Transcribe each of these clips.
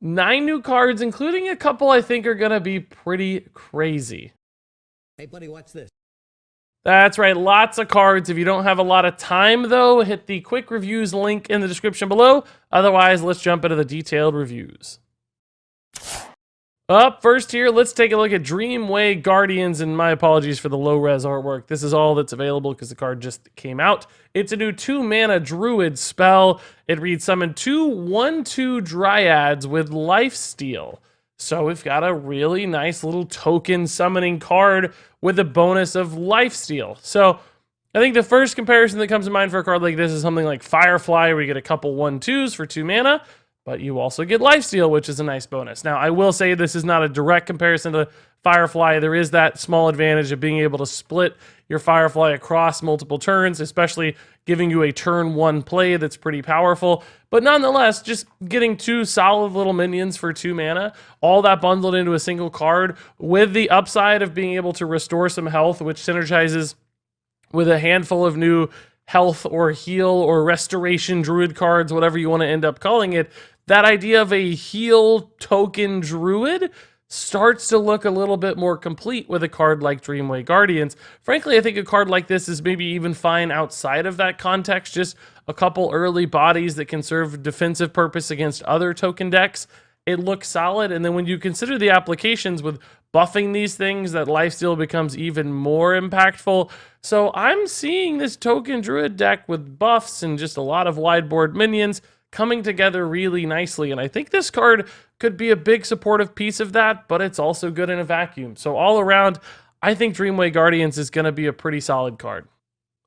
9 new cards, including a couple I think are going to be pretty crazy. Hey, buddy, watch this. That's right, lots of cards. If you don't have a lot of time, though, hit the quick reviews link in the description below. Otherwise, let's jump into the detailed reviews. Up first here, let's take a look at Dreamway Guardians, and my apologies for the low-res artwork. This is all that's available because the card just came out. It's a new 2-mana Druid spell. It reads summon 2 1/2 Dryads with Lifesteal. So we've got a really nice little token summoning card with a bonus of Lifesteal. So I think the first comparison that comes to mind for a card like this is something like Firefly, where you get a couple 1/2s for 2 mana. But you also get Lifesteal, which is a nice bonus. Now, I will say this is not a direct comparison to Firefly. There is that small advantage of being able to split your Firefly across multiple turns, especially giving you a turn 1 play that's pretty powerful. But nonetheless, just getting 2 solid little minions for 2 mana, all that bundled into a single card with the upside of being able to restore some health, which synergizes with a handful of new health or heal or restoration druid cards, whatever you want to end up calling it. That idea of a heal token druid starts to look a little bit more complete with a card like Dreamway Guardians. Frankly, I think a card like this is maybe even fine outside of that context, just a couple early bodies that can serve defensive purpose against other token decks. It looks solid, and then when you consider the applications with buffing these things, that lifesteal becomes even more impactful. So I'm seeing this token druid deck with buffs and just a lot of wide board minions coming together really nicely, and I think this card could be a big supportive piece of that, but it's also good in a vacuum. So all around, I think Dreamway Guardians is going to be a pretty solid card.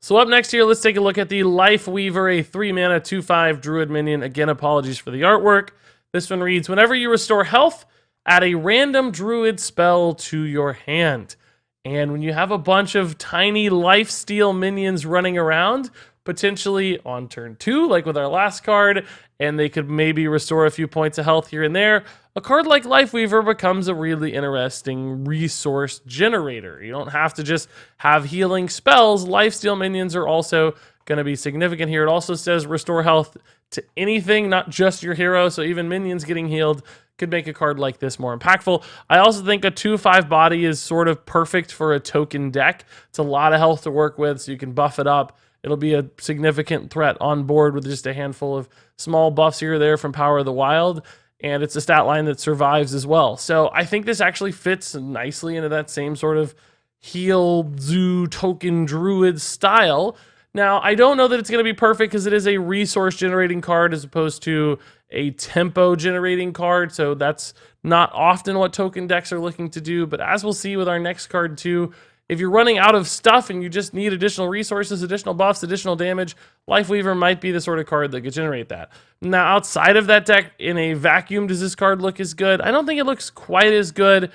So up next here, let's take a look at the Lifeweaver, a 3-mana 2/5 druid minion. Again, apologies for the artwork. This one reads, whenever you restore health, add a random druid spell to your hand. And when you have a bunch of tiny lifesteal minions running around, potentially on turn 2, like with our last card, and they could maybe restore a few points of health here and there, a card like Lifeweaver becomes a really interesting resource generator. You don't have to just have healing spells. Lifesteal minions are also going to be significant here. It also says restore health to anything, not just your hero, so even minions getting healed could make a card like this more impactful. I also think a 2/5 body is sort of perfect for a token deck. It's a lot of health to work with, so you can buff it up. It'll be a significant threat on board with just a handful of small buffs here or there from Power of the Wild, and it's a stat line that survives as well. So I think this actually fits nicely into that same sort of heal zoo token druid style. Now, I don't know that it's going to be perfect because it is a resource generating card as opposed to a tempo generating card, so that's not often what token decks are looking to do, but as we'll see with our next card too, if you're running out of stuff and you just need additional resources, additional buffs, additional damage, Lifeweaver might be the sort of card that could generate that. Now, outside of that deck, in a vacuum, does this card look as good? I don't think it looks quite as good,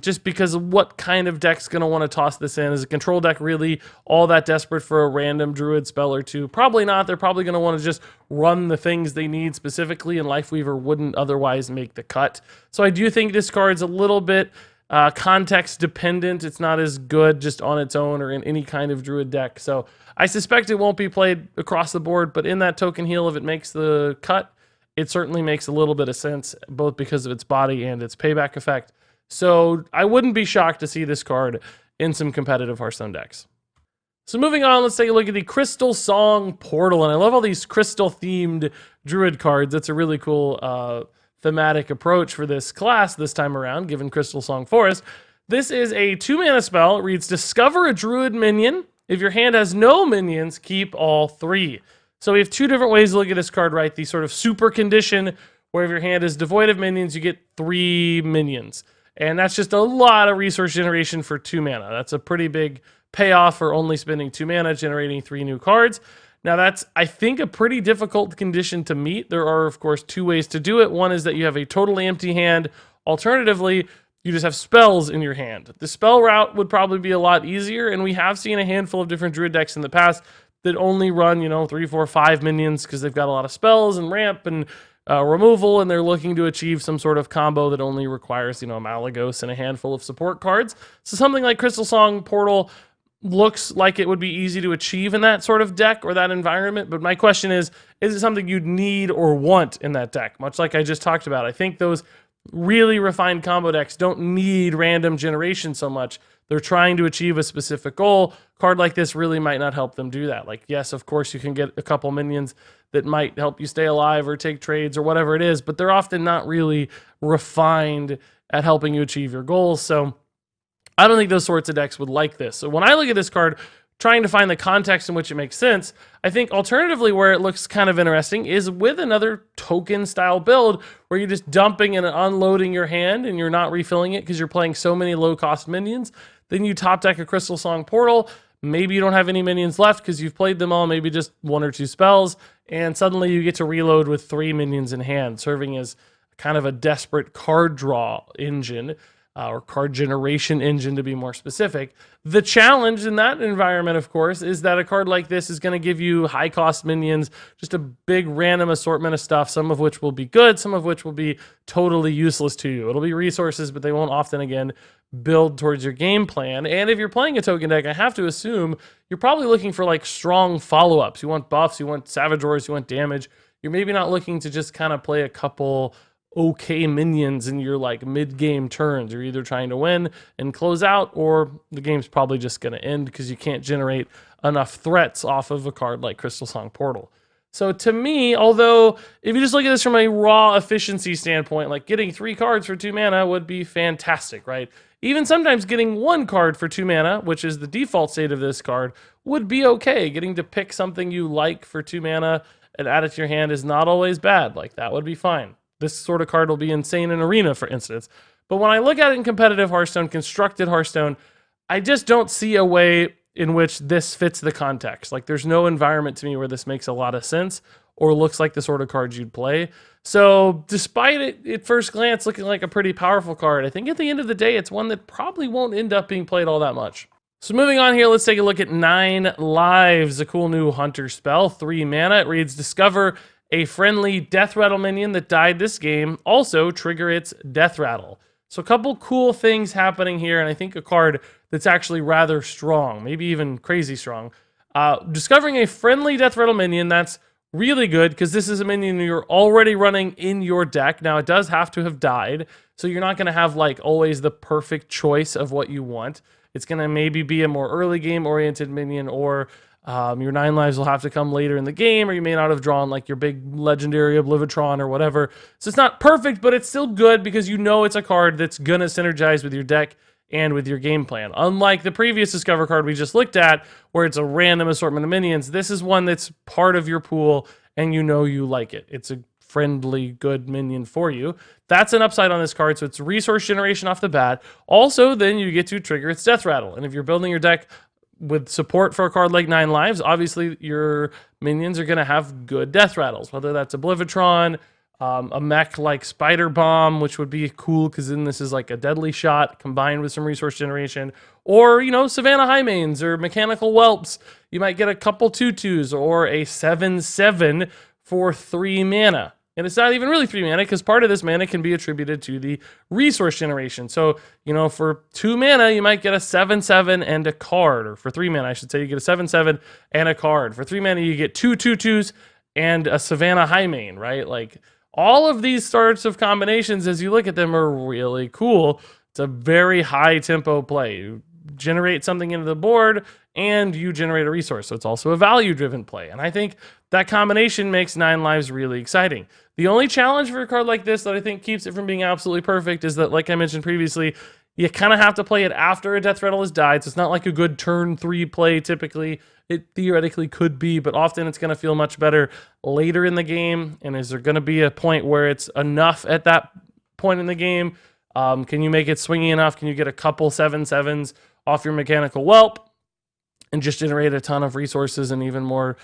just because of what kind of deck's going to want to toss this in. Is a control deck really all that desperate for a random druid spell or two? Probably not. They're probably going to want to just run the things they need specifically, and Lifeweaver wouldn't otherwise make the cut. So I do think this card's a little bit context dependent. It's not as good just on its own or in any kind of druid deck. So I suspect it won't be played across the board, but in that token heal, if it makes the cut, it certainly makes a little bit of sense, both because of its body and its payback effect. So I wouldn't be shocked to see this card in some competitive Hearthstone decks. So moving on, let's take a look at the Crystalsong Portal. And I love all these crystal-themed druid cards. That's a really cool thematic approach for this class this time around, given Crystalsong Forest. This is a 2-mana spell. It reads, discover a druid minion. If your hand has no minions, keep all 3. So we have 2 different ways to look at this card, right? The sort of super condition, where if your hand is devoid of minions, you get 3 minions. And that's just a lot of resource generation for 2 mana. That's a pretty big payoff for only spending 2 mana, generating 3 new cards. Now that's, I think, a pretty difficult condition to meet. There are, of course, 2 ways to do it. One is that you have a totally empty hand. Alternatively, you just have spells in your hand. The spell route would probably be a lot easier, and we have seen a handful of different druid decks in the past that only run, 3, 4, 5 minions because they've got a lot of spells and ramp and removal, and they're looking to achieve some sort of combo that only requires, Malagos and a handful of support cards. So something like Crystalsong Portal looks like it would be easy to achieve in that sort of deck or that environment. But my question is it something you'd need or want in that deck? Much like I just talked about, I think those really refined combo decks don't need random generation so much. They're trying to achieve a specific goal. A card like this really might not help them do that. Like, yes, of course, you can get a couple minions that might help you stay alive or take trades or whatever it is, but they're often not really refined at helping you achieve your goals. So I don't think those sorts of decks would like this. So when I look at this card, trying to find the context in which it makes sense, I think alternatively where it looks kind of interesting is with another token style build where you're just dumping and unloading your hand and you're not refilling it because you're playing so many low cost minions. Then you top deck a Crystalsong Portal. Maybe you don't have any minions left because you've played them all, maybe just 1 or 2 spells, and suddenly you get to reload with 3 minions in hand, serving as kind of a desperate card draw engine. Or card generation engine to be more specific. The challenge in that environment, of course, is that a card like this is going to give you high cost minions, just a big random assortment of stuff, some of which will be good, some of which will be totally useless to you. It'll be resources, but they won't often, again, build towards your game plan. And if you're playing a token deck, I have to assume you're probably looking for like strong follow-ups. You want buffs, you want Savage Roars, you want damage. You're maybe not looking to just kind of play a couple okay minions in your like mid-game turns. You're either trying to win and close out, or the game's probably just going to end because you can't generate enough threats off of a card like Crystalsong Portal. So to me, although if you just look at this from a raw efficiency standpoint, like getting 3 cards for 2 mana would be fantastic, right? Even sometimes getting 1 card for 2 mana, which is the default state of this card, would be okay. Getting to pick something you like for 2 mana and add it to your hand is not always bad. Like, that would be fine. This sort of card will be insane in Arena, for instance. But when I look at it in competitive Hearthstone, constructed Hearthstone, I just don't see a way in which this fits the context. Like, there's no environment to me where this makes a lot of sense or looks like the sort of cards you'd play. So despite it at first glance looking like a pretty powerful card, I think at the end of the day, it's one that probably won't end up being played all that much. So moving on here, let's take a look at 9 Lives, a cool new hunter spell, 3 mana. It reads, discover a friendly death rattle minion that died this game, also trigger its death rattle. So a couple cool things happening here, and I think a card that's actually rather strong, maybe even crazy strong. Discovering a friendly death rattle minion, that's really good because this is a minion you're already running in your deck. Now, it does have to have died, so you're not going to have like always the perfect choice of what you want. It's going to maybe be a more early game oriented minion, or your 9 lives will have to come later in the game, or you may not have drawn like your big legendary Oblivitron or whatever. So it's not perfect, but it's still good because you know it's a card that's going to synergize with your deck and with your game plan. Unlike the previous Discover card we just looked at, where it's a random assortment of minions, this is one that's part of your pool and you know you like it. It's a friendly, good minion for you. That's an upside on this card, so it's resource generation off the bat. Also, then you get to trigger its death rattle. And if you're building your deck with support for a card like 9 Lives, obviously your minions are going to have good death rattles, whether that's Oblivitron, a mech like Spider Bomb, which would be cool because then this is like a deadly shot combined with some resource generation, or, you know, Savannah Highmanes or Mechanical Whelps. You might get a couple 2/2s or a 7/7 for 3 mana. And it's not even really 3 mana because part of this mana can be attributed to the resource generation. So, you know, for 2 mana, you might get a 7/7 and a card. Or for 3 mana, I should say, you get a 7/7 and a card. For 3 mana, you get 2 2/2s and a Savannah Highmane, right? Like, all of these sorts of combinations, as you look at them, are really cool. It's a very high tempo play. You generate something into the board and you generate a resource. So it's also a value driven play. And I think that combination makes 9 Lives really exciting. The only challenge for a card like this that I think keeps it from being absolutely perfect is that, like I mentioned previously, you kind of have to play it after a death rattle has died. So it's not like a good turn 3 play typically. It theoretically could be, but often it's going to feel much better later in the game. And is there going to be a point where it's enough at that point in the game? Can you make it swingy enough? Can you get a couple 7/7s off your Mechanical Whelp and just generate a ton of resources and even more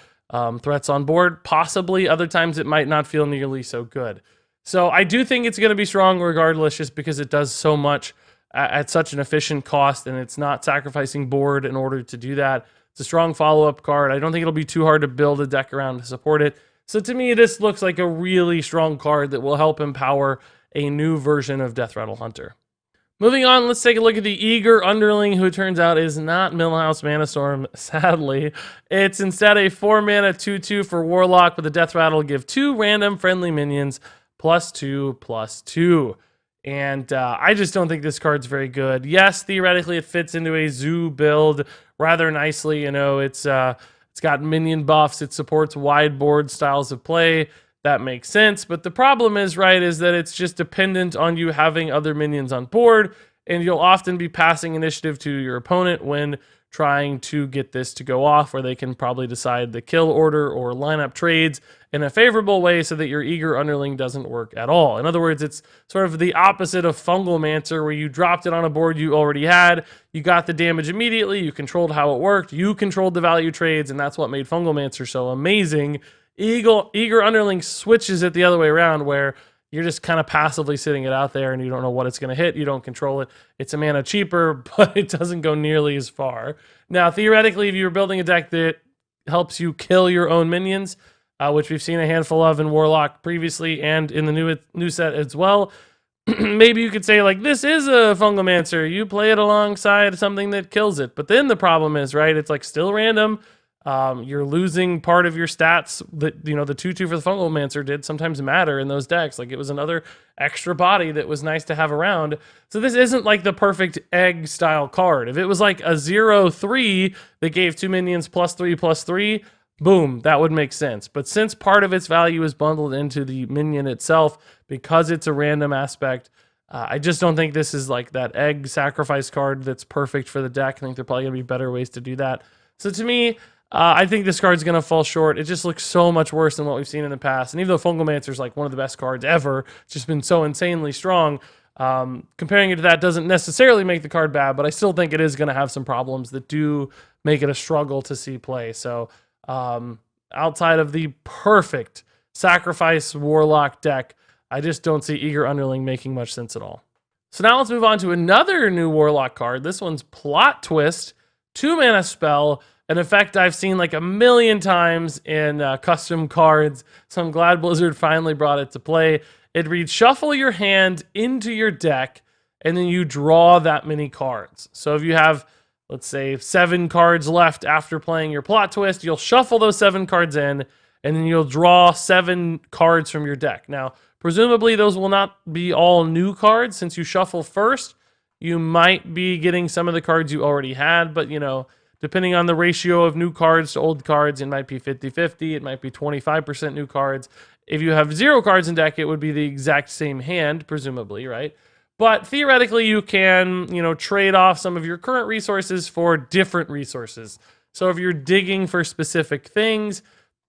threats on board? Possibly. Other times it might not feel nearly so good. So I do think it's going to be strong regardless, just because it does so much at such an efficient cost, and it's not sacrificing board in order to do that. It's a strong follow-up card. I don't think it'll be too hard to build a deck around to support it. So to me, this looks like a really strong card that will help empower a new version of Death Rattle Hunter. Moving on, let's take a look at the Eager Underling, who it turns out is not Millhouse Manastorm, sadly. It's instead a 4-mana 2/2 for Warlock with a Death Rattle. Give 2 random friendly minions +2/+2. And I just don't think this card's very good. Yes, theoretically it fits into a zoo build rather nicely. You know, it's got minion buffs. It supports wide board styles of play. That makes sense. But the problem is, right, is that it's just dependent on you having other minions on board, and you'll often be passing initiative to your opponent when trying to get this to go off, where they can probably decide the kill order or lineup trades in a favorable way so that your Eager Underling doesn't work at all. In other words, it's sort of the opposite of Fungalmancer, where you dropped it on a board you already had, you got the damage immediately, you controlled how it worked, you controlled the value trades, and that's what made Fungalmancer so amazing. Eager Underling switches it the other way around, where you're just kind of passively sitting it out there and you don't know what it's going to hit. You don't control it. It's a mana cheaper, but it doesn't go nearly as far. Now, theoretically, if you were building a deck that helps you kill your own minions, which we've seen a handful of in Warlock previously and in the new set as well, maybe you could say, like, this is a Fungalmancer. You play it alongside something that kills it. But then the problem is, right, it's like still random. You're losing part of your stats that, you know, the 2/2 for the Fungalmancer did sometimes matter in those decks. Like, it was another extra body that was nice to have around. So this isn't like the perfect egg style card. If it was like a 0/3 that gave 2 minions +3/+3, boom, that would make sense. But since part of its value is bundled into the minion itself, because it's a random aspect, I just don't think this is like that egg sacrifice card that's perfect for the deck. I think there are probably going to be better ways to do that. So to me, I think this card's going to fall short. It just looks so much worse than what we've seen in the past. And even though Fungalmancer is like one of the best cards ever, it's just been so insanely strong. Comparing it to that doesn't necessarily make the card bad, but I still think it is going to have some problems that do make it a struggle to see play. So outside of the perfect sacrifice Warlock deck, I just don't see Eager Underling making much sense at all. So now let's move on to another new Warlock card. This one's Plot Twist, 2-mana spell, an effect I've seen like a million times in custom cards, so I'm glad Blizzard finally brought it to play. It reads, shuffle your hand into your deck, and then you draw that many cards. So if you have, let's say, 7 cards left after playing your Plot Twist, you'll shuffle those 7 cards in, and then you'll draw 7 cards from your deck. Now, presumably those will not be all new cards. Since you shuffle first, you might be getting some of the cards you already had, but, you know, depending on the ratio of new cards to old cards, it might be 50-50, it might be 25% new cards. If you have 0 cards in deck, it would be the exact same hand, presumably, right? But theoretically, you can, you know, trade off some of your current resources for different resources. So if you're digging for specific things,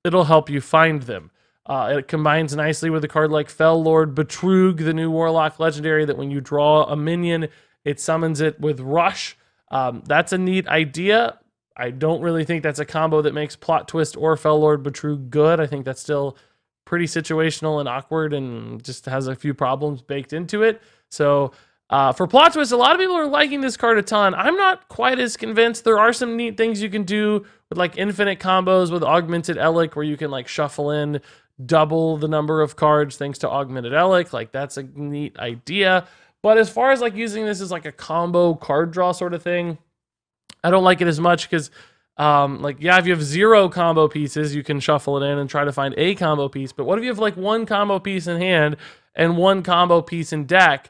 it'll help you find them. It combines nicely with a card like Fell Lord Betrug, the new Warlock legendary, that when you draw a minion, it summons it with Rush. That's a neat idea. I don't really think that's a combo that makes Plot Twist or Fell Lord Betrug good. I think that's still pretty situational and awkward and just has a few problems baked into it. So for Plot Twist, a lot of people are liking this card a ton. I'm not quite as convinced. There are some neat things you can do with like infinite combos with Augmented Elic, where you can like shuffle in double the number of cards thanks to Augmented Elic. Like, that's a neat idea. But as far as like using this as like a combo card draw sort of thing, I don't like it as much because, like, yeah, if you have 0 combo pieces, you can shuffle it in and try to find a combo piece. But what if you have like 1 combo piece in hand and 1 combo piece in deck?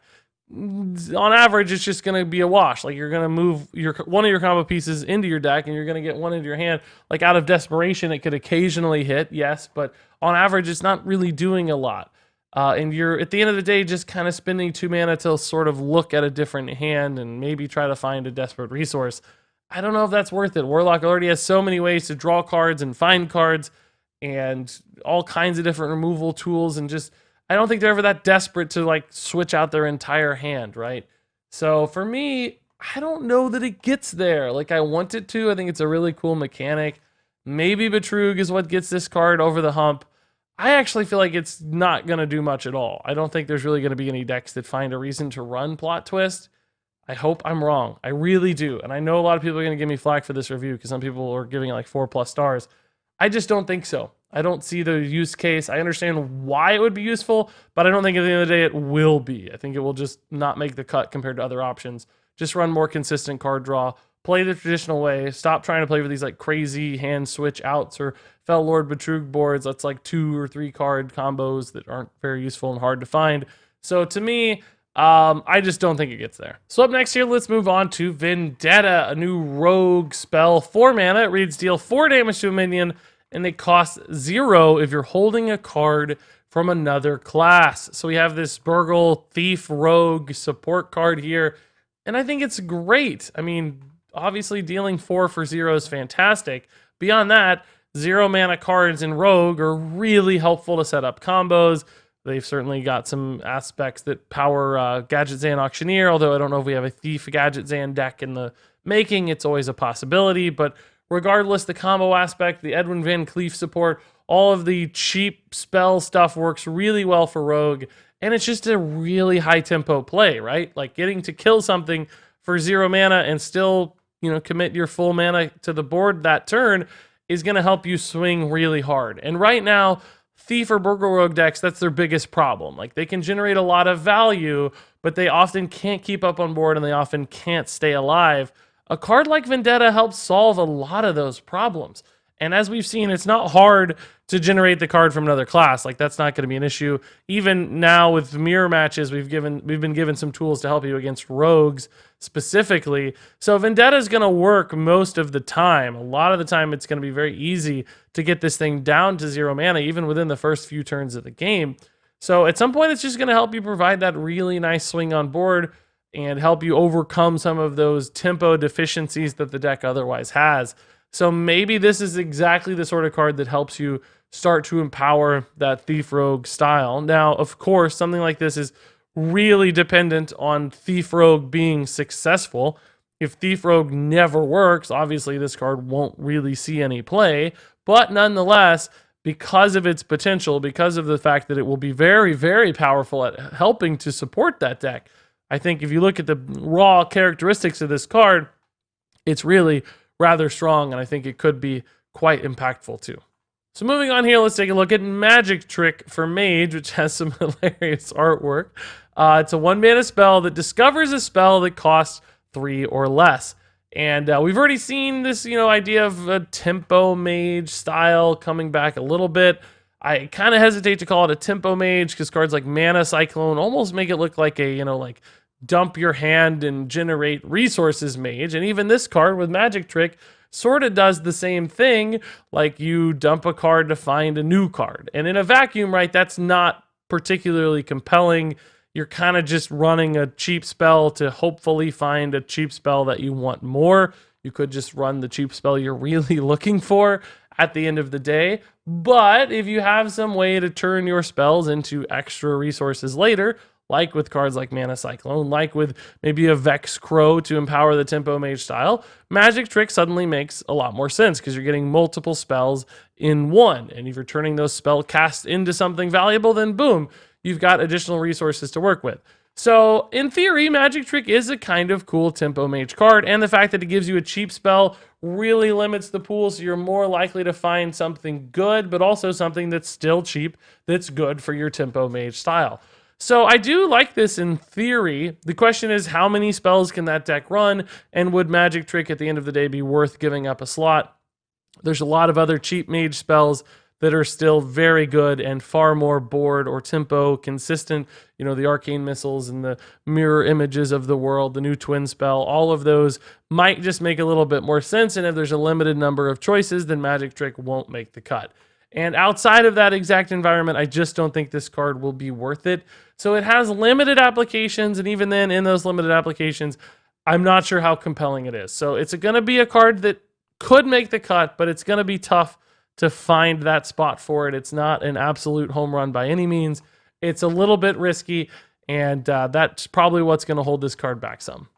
On average, it's just going to be a wash. Like, you're going to move one of your combo pieces into your deck, and you're going to get one into your hand. Like, out of desperation, it could occasionally hit, yes, but on average, it's not really doing a lot. And you're, at the end of the day, just kind of spending 2 mana to sort of look at a different hand and maybe try to find a desperate resource. I don't know if that's worth it. Warlock already has so many ways to draw cards and find cards and all kinds of different removal tools, and just, I don't think they're ever that desperate to like switch out their entire hand, right? So for me, I don't know that it gets there like I want it to. I think it's a really cool mechanic. Maybe Betrug is what gets this card over the hump. I actually feel like it's not going to do much at all. I don't think there's really going to be any decks that find a reason to run Plot Twist. I hope I'm wrong. I really do. And I know a lot of people are going to give me flack for this review because some people are giving it like 4+ stars. I just don't think so. I don't see the use case. I understand why it would be useful, but I don't think at the end of the day it will be. I think it will just not make the cut compared to other options. Just run more consistent card draw, play the traditional way, stop trying to play with these like crazy hand switch outs or Fel Lord Betrug boards. That's like 2 or 3 card combos that aren't very useful and hard to find. So to me, I just don't think it gets there. So up next here, let's move on to Vendetta, a new rogue spell. 4 mana, it reads deal 4 damage to a minion, and it costs 0 if you're holding a card from another class. So we have this Burgle Thief Rogue support card here, and I think it's great. I mean, obviously dealing 4 for 0 is fantastic. Beyond that, 0 mana cards in Rogue are really helpful to set up combos. They've certainly got some aspects that power Gadget Zan Auctioneer, although I don't know if we have a Thief Gadget Zan deck in the making. It's always a possibility, but regardless, the combo aspect, the Edwin Van Cleef support, all of the cheap spell stuff works really well for Rogue, and it's just a really high tempo play, right? Like getting to kill something for 0 mana and still, commit your full mana to the board that turn is going to help you swing really hard. And right now, Thief or Burgle Rogue decks, that's their biggest problem. Like they can generate a lot of value, but they often can't keep up on board and they often can't stay alive. A card like Vendetta helps solve a lot of those problems. And as we've seen, it's not hard to generate the card from another class. Like that's not going to be an issue. Even now with mirror matches, we've been given some tools to help you against rogues specifically. So Vendetta is going to work most of the time. A lot of the time, it's going to be very easy to get this thing down to 0 mana, even within the first few turns of the game. So at some point, it's just going to help you provide that really nice swing on board and help you overcome some of those tempo deficiencies that the deck otherwise has. So maybe this is exactly the sort of card that helps you start to empower that Thief Rogue style. Now, of course, something like this is really dependent on Thief Rogue being successful. If Thief Rogue never works, obviously this card won't really see any play. But nonetheless, because of its potential, because of the fact that it will be very, very powerful at helping to support that deck, I think if you look at the raw characteristics of this card, it's really rather strong, and I think it could be quite impactful too. So moving on here, let's take a look at Magic Trick for Mage, which has some hilarious artwork. It's a 1 mana spell that discovers a spell that costs 3 or less. And we've already seen this, idea of a tempo mage style coming back a little bit. I kind of hesitate to call it a tempo mage because cards like Mana Cyclone almost make it look like a, like dump your hand and generate resources mage. And even this card with Magic Trick sort of does the same thing, like you dump a card to find a new card. And in a vacuum, right, that's not particularly compelling. You're kind of just running a cheap spell to hopefully find a cheap spell that you want more. You could just run the cheap spell you're really looking for at the end of the day. But if you have some way to turn your spells into extra resources later, like with cards like Mana Cyclone, like with maybe a Vex Crow to empower the Tempo Mage style, Magic Trick suddenly makes a lot more sense because you're getting multiple spells in one. And if you're turning those spell casts into something valuable, then boom, you've got additional resources to work with. So in theory, Magic Trick is a kind of cool Tempo Mage card, and the fact that it gives you a cheap spell really limits the pool, so you're more likely to find something good, but also something that's still cheap, that's good for your Tempo Mage style. So I do like this in theory. The question is, how many spells can that deck run, and would Magic Trick at the end of the day be worth giving up a slot? There's a lot of other cheap mage spells that are still very good and far more board or tempo consistent. You know, the Arcane Missiles and the Mirror Images of the world, the new Twin spell, all of those might just make a little bit more sense. And if there's a limited number of choices, then Magic Trick won't make the cut. And outside of that exact environment, I just don't think this card will be worth it. So it has limited applications, and even then, in those limited applications, I'm not sure how compelling it is. So it's going to be a card that could make the cut, but it's going to be tough to find that spot for it. It's not an absolute home run by any means. It's a little bit risky, and that's probably what's going to hold this card back some.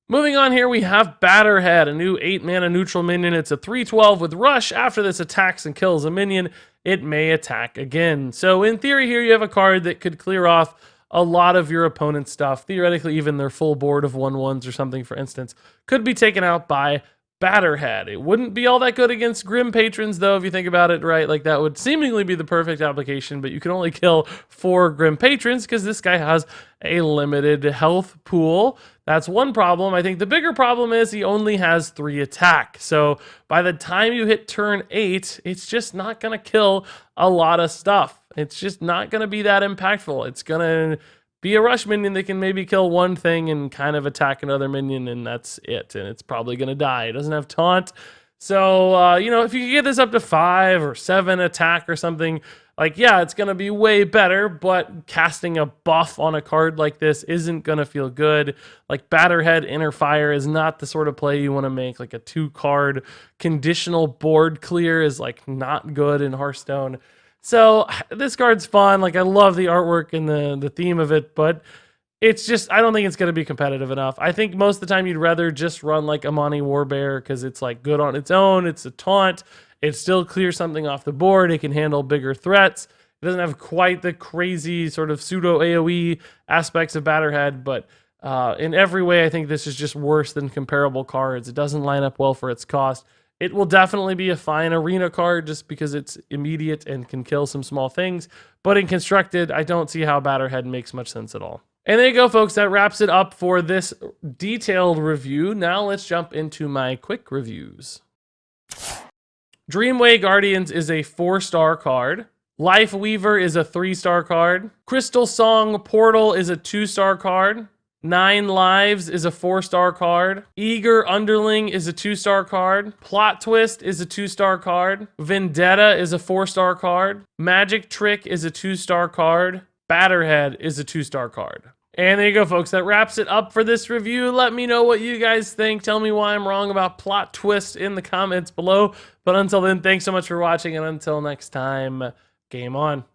Moving on here, we have Batterhead, a new 8-mana neutral minion. It's a 3/12 with Rush. After this attacks and kills a minion, it may attack again. So in theory here, you have a card that could clear off a lot of your opponent's stuff. Theoretically, even their full board of 1/1s or something, for instance, could be taken out by Batterhead. It wouldn't be all that good against Grim Patrons, though, if you think about it, right? Like, that would seemingly be the perfect application, but you can only kill 4 Grim Patrons because this guy has a limited health pool. That's one problem. I think the bigger problem is he only has 3 attack. So by the time you hit turn 8, it's just not going to kill a lot of stuff. It's just not going to be that impactful. It's going to be a rush minion that can maybe kill one thing and kind of attack another minion, and that's it. And it's probably going to die. It doesn't have taunt. So, you know, if you could get this up to 5 or 7 attack or something, like, yeah, it's going to be way better, but casting a buff on a card like this isn't going to feel good. Like, Batterhead Inner Fire is not the sort of play you want to make. Like, a 2-card conditional board clear is, like, not good in Hearthstone. So this card's fun. Like, I love the artwork and the theme of it, but it's just, I don't think it's going to be competitive enough. I think most of the time you'd rather just run like Amani Warbear because it's like good on its own. It's a taunt. It still clears something off the board. It can handle bigger threats. It doesn't have quite the crazy sort of pseudo AoE aspects of Batterhead, but in every way, I think this is just worse than comparable cards. It doesn't line up well for its cost. It will definitely be a fine arena card just because it's immediate and can kill some small things. But in Constructed, I don't see how Batterhead makes much sense at all. And there you go, folks. That wraps it up for this detailed review. Now let's jump into my quick reviews. Dreamway Guardians is a 4-star card. Lifeweaver is a 3-star card. Crystalsong Portal is a 2-star card. 9 Lives is a 4-star card. Eager Underling is a 2-star card. Plot Twist is a 2-star card. Vendetta is a 4-star card. Magic Trick is a 2-star card. Batterhead is a 2-star card. And there you go, folks. That wraps it up for this review. Let me know what you guys think. Tell me why I'm wrong about Plot Twist in the comments below. But until then, thanks so much for watching. And until next time, game on.